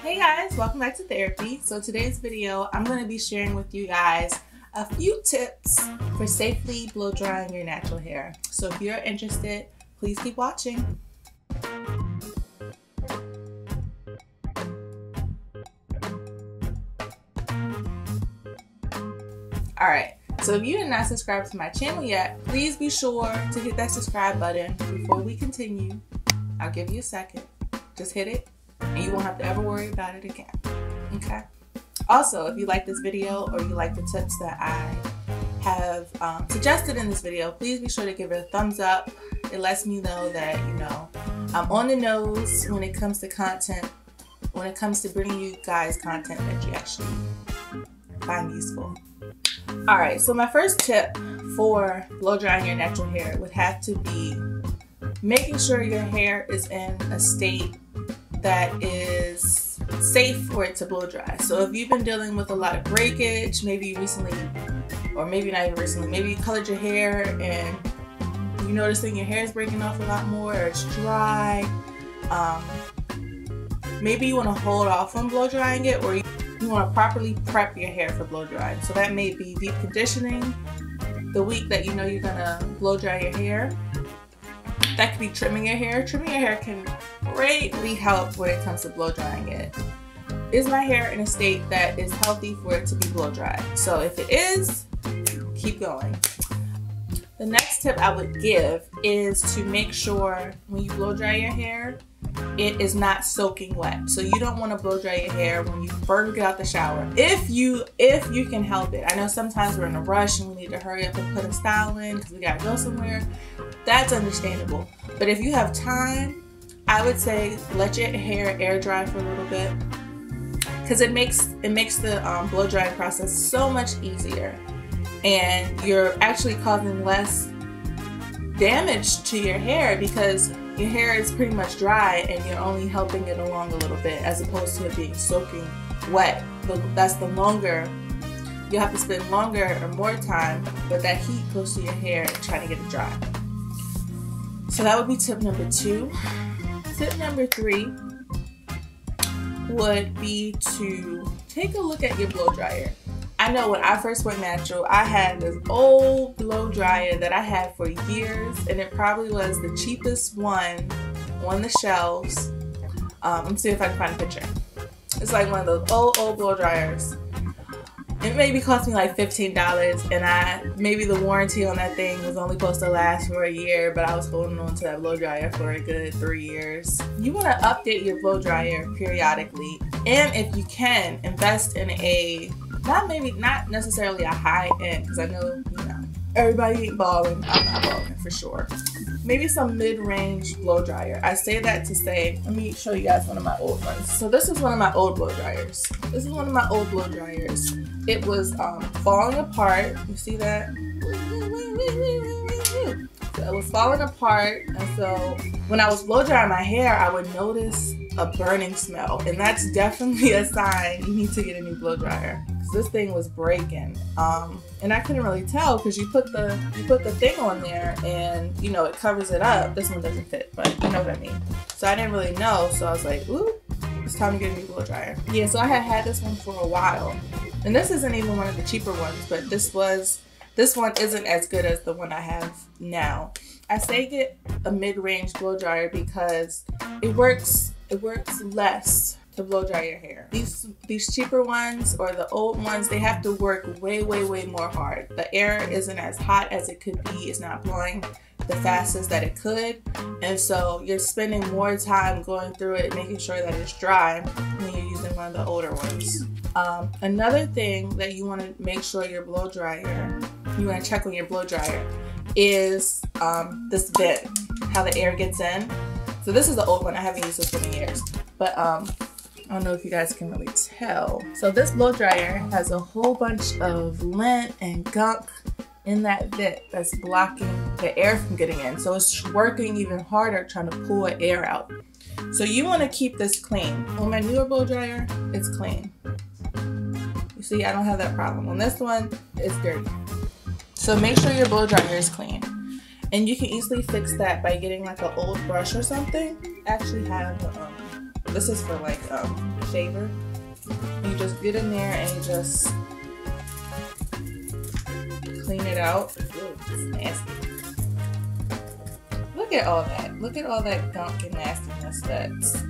Hey guys, welcome back to therapy. So today's video, I'm going to be sharing with you guys a few tips for safely blow drying your natural hair. So if you're interested, please keep watching. Alright, so if you are not subscribed to my channel yet, please be sure to hit that subscribe button before we continue. I'll give you a second. Just hit it and you won't have to ever worry about it again. Okay? Also, if you like this video or you like the tips that I have suggested in this video, please be sure to give it a thumbs up. It lets me know that, I'm on the nose when it comes to content, when it comes to bringing you guys content that you actually find useful. Alright, so my first tip for blow drying your natural hair would have to be making sure your hair is in a state that is safe for it to blow dry. So if you've been dealing with a lot of breakage, maybe recently, or maybe not even recently, maybe you colored your hair and you're noticing your hair is breaking off a lot more, or it's dry, maybe you want to hold off on blow drying it, or you want to properly prep your hair for blow drying. So that may be deep conditioning the week that you know you're gonna blow dry your hair. That could be trimming your hair. Trimming your hair can greatly help when it comes to blow drying it. Is my hair in a state that is healthy for it to be blow dry? So if it is, keep going. The next tip I would give is to make sure when you blow dry your hair, it is not soaking wet. So you don't want to blow dry your hair when you first get out the shower. If you can help it. I know sometimes we're in a rush and we need to hurry up and put a style in because we gotta go somewhere. That's understandable. But if you have time, I would say let your hair air dry for a little bit, because it makes the blow drying process so much easier, and you're actually causing less damage to your hair because your hair is pretty much dry and you're only helping it along a little bit, as opposed to it being soaking wet. That's the longer, you have to spend longer or more time with that heat close to your hair and trying to get it dry. So that would be tip number 2. Tip number 3 would be to take a look at your blow dryer. I know when I first went natural, I had this old blow dryer that I had for years, and it probably was the cheapest one on the shelves. Let me see if I can find a picture. It's like one of those old blow dryers. It maybe cost me like $15, and maybe the warranty on that thing was only supposed to last for a year, but I was holding on to that blow dryer for a good 3 years. You want to update your blow dryer periodically, and if you can, invest in a not necessarily a high end, because I know everybody ain't balling. I'm not balling for sure. Maybe some mid-range blow dryer. I say that to say, let me show you guys one of my old ones. So this is one of my old blow dryers. It was falling apart. You see that? So it was falling apart, and so when I was blow drying my hair, I would notice a burning smell, and that's definitely a sign you need to get a new blow dryer. This thing was breaking, and I couldn't really tell because you put the thing on there and it covers it up. This one doesn't fit, but you know what I mean. So I didn't really know, so I was like, ooh, it's time to get a new blow dryer. Yeah, so I had this one for a while, and this isn't even one of the cheaper ones, but this one isn't as good as the one I have now. I say get a mid-range blow dryer because it works less to blow dry your hair. These cheaper ones or the old ones, they have to work way more hard. The air isn't as hot as it could be. It's not blowing the fastest that it could, and so you're spending more time going through it, making sure that it's dry when you're using one of the older ones. Another thing that you want to make sure you want to check on your blow dryer is this vent, how the air gets in. So this is the old one. I haven't used this one in years, but I don't know if you guys can really tell. So this blow dryer has a whole bunch of lint and gunk in that vent that's blocking the air from getting in. So it's working even harder trying to pull air out. So you want to keep this clean. On my newer blow dryer, it's clean. You see, I don't have that problem. On this one, it's dirty. So make sure your blow dryer is clean. And you can easily fix that by getting like an old brush or something. I actually have This is for like shaver. You just get in there and you just clean it out. Ooh, it's nasty. Look at all that. Look at all that gunk and nastiness that's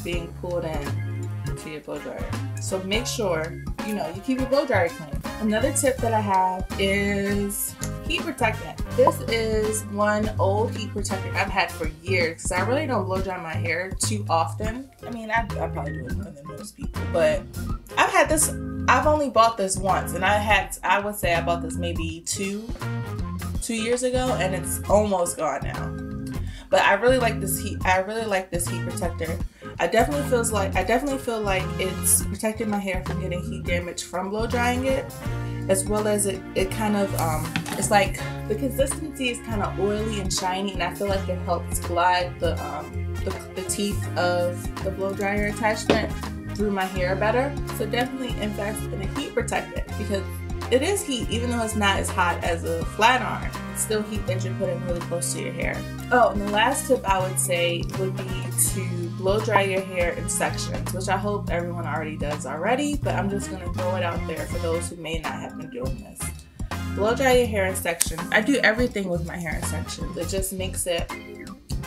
being pulled in to your blow dryer. So make sure, you know, you keep your blow dryer clean. Another tip that I have is heat protectant. This is one old heat protectant I've had for years because I really don't blow dry my hair too often. I mean, I probably do it more than most people, but I've had this, I've only bought this once, and I would say I bought this maybe two years ago, and it's almost gone now. But I really like this heat protector. I definitely feel like it's protecting my hair from getting heat damage from blow drying it, as well as it kind of it's like the consistency is kind of oily and shiny, and I feel like it helps glide the teeth of the blow dryer attachment through my hair better. So definitely invest in a heat protectant because it is heat, even though it's not as hot as a flat iron. It's still heat that you're putting really close to your hair. Oh, and the last tip I would say would be to blow dry your hair in sections, which I hope everyone already does already, but I'm just gonna throw it out there for those who may not have been doing this. Blow dry your hair in sections. I do everything with my hair in sections. It just makes it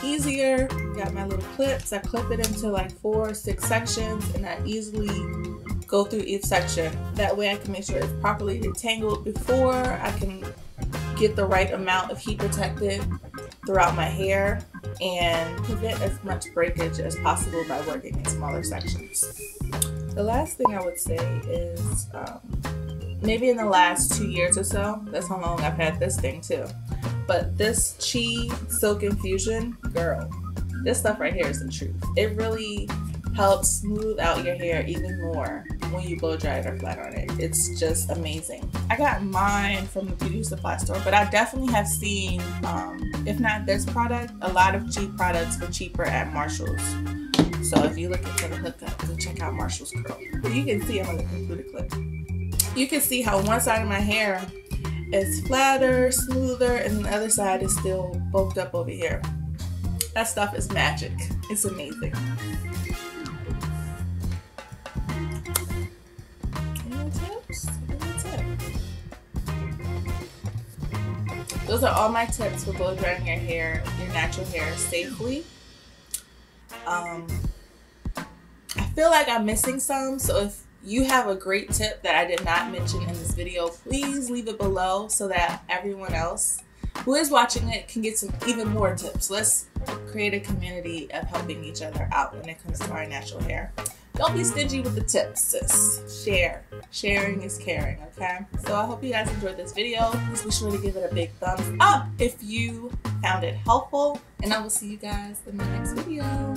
easier. Got my little clips. I clip it into like 4 or 6 sections, and I easily go through each section. That way I can make sure it's properly detangled before I can get the right amount of heat protectant throughout my hair and prevent as much breakage as possible by working in smaller sections. The last thing I would say is maybe in the last 2 years or so, that's how long I've had this thing too. But this Chi Silk Infusion, girl, this stuff right here is the truth. It really helps smooth out your hair even more when you blow dry it or flat iron it. It's just amazing. I got mine from the beauty supply store, but I definitely have seen, if not this product, a lot of cheap products for cheaper at Marshall's. So if you're looking for the hookup, go check out Marshall's Curl. But you can see, I'm gonna include a clip. You can see how one side of my hair is flatter, smoother, and the other side is still bulked up over here. That stuff is magic. It's amazing. Those are all my tips for blow drying your hair, your natural hair safely. I feel like I'm missing some, so if you have a great tip that I did not mention in this video, please leave it below so that everyone else who is watching it can get some even more tips. Let's create a community of helping each other out when it comes to our natural hair. Don't be stingy with the tips, sis. Share. Sharing is caring, okay? So I hope you guys enjoyed this video. Please be sure to give it a big thumbs up if you found it helpful. And I will see you guys in the next video.